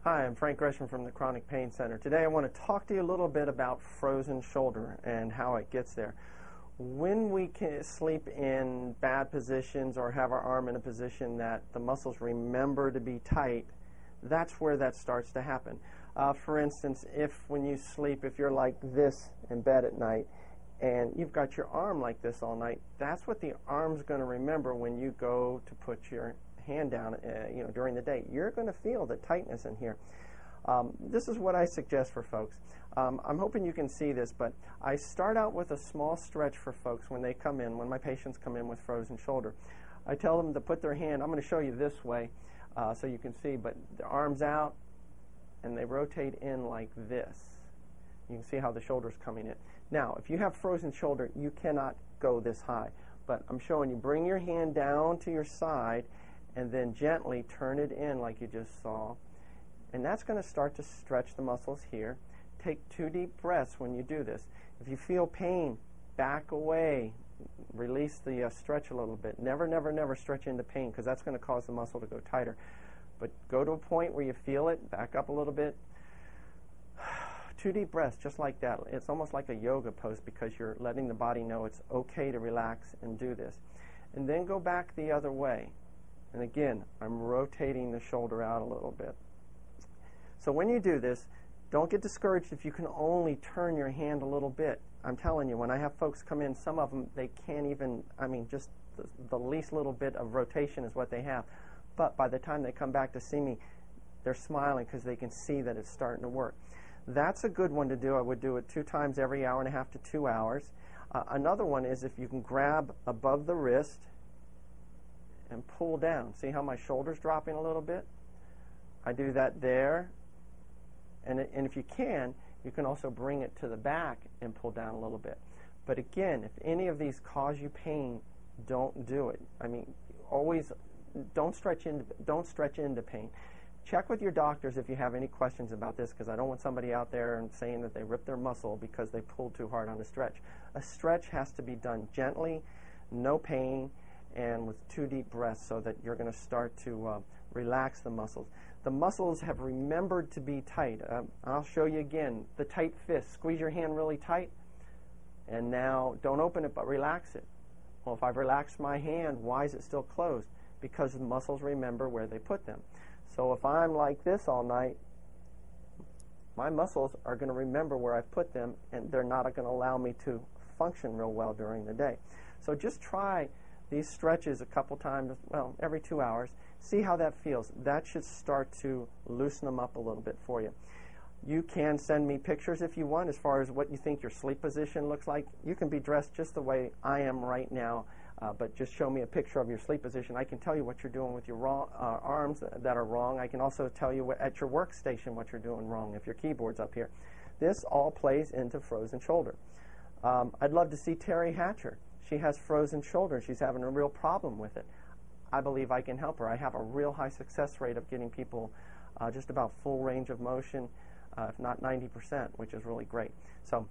Hi, I'm Frank Gresham from the Chronic Pain Center. Today I want to talk to you a little bit about frozen shoulder and how it gets there. When we can sleep in bad positions or have our arm in a position that the muscles remember to be tight, that's where that starts to happen. For instance, when you sleep, if you're like this in bed at night and you've got your arm like this all night, that's what the arm's going to remember when you go to put your hand down during the day. You're going to feel the tightness in here. This is what I suggest for folks. I'm hoping you can see this, but I start out with a small stretch for folks when they come in, when my patients come in with frozen shoulder. I tell them to put their hand, I'm going to show you this way so you can see, but the arms out and they rotate in like this. You can see how the shoulder's coming in. Now, if you have frozen shoulder, you cannot go this high, but I'm showing you, bring your hand down to your side and then gently turn it in like you just saw. And that's going to start to stretch the muscles here. Take 2 deep breaths when you do this. If you feel pain, back away. Release the stretch a little bit. Never, never, never stretch into pain because that's going to cause the muscle to go tighter. But go to a point where you feel it, back up a little bit. 2 deep breaths, just like that. It's almost like a yoga pose because you're letting the body know it's okay to relax and do this. And then go back the other way. And again, I'm rotating the shoulder out a little bit. So when you do this, don't get discouraged if you can only turn your hand a little bit. I'm telling you, when I have folks come in, some of them, they can't even, just the least little bit of rotation is what they have. But by the time they come back to see me, they're smiling because they can see that it's starting to work. That's a good one to do. I would do it 2 times every hour and a half to 2 hours. Another one is if you can grab above the wrist and pull down. See how my shoulder's dropping a little bit? I do that there. And if you can also bring it to the back and pull down a little bit. But again, if any of these cause you pain, don't do it. Always don't stretch into pain. Check with your doctors if you have any questions about this, because I don't want somebody out there and saying that they ripped their muscle because they pulled too hard on a stretch. A stretch has to be done gently, no pain, and with 2 deep breaths so that you're going to start to relax the muscles. The muscles have remembered to be tight. I'll show you again. The tight fist. Squeeze your hand really tight, and now don't open it but relax it. Well, if I've relaxed my hand, why is it still closed? Because the muscles remember where they put them. So if I'm like this all night, my muscles are going to remember where I've put them, and they're not going to allow me to function real well during the day. So just try these stretches a couple times, every 2 hours. See how that feels. That should start to loosen them up a little bit for you. You can send me pictures if you want as far as what you think your sleep position looks like. You can be dressed just the way I am right now, but just show me a picture of your sleep position. I can tell you what you're doing with your arms that are wrong. I can also tell you at your workstation what you're doing wrong if your keyboard's up here. This all plays into frozen shoulder. I'd love to see Terry Hatcher. She has frozen shoulder. She's having a real problem with it. I believe I can help her. I have a real high success rate of getting people just about full range of motion, if not 90%, which is really great. So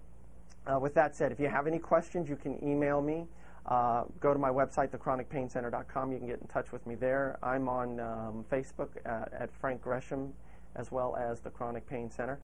with that said, if you have any questions, you can email me. Go to my website, thechronicpaincenter.com. You can get in touch with me there. I'm on Facebook at Frank Gresham, as well as the Chronic Pain Center.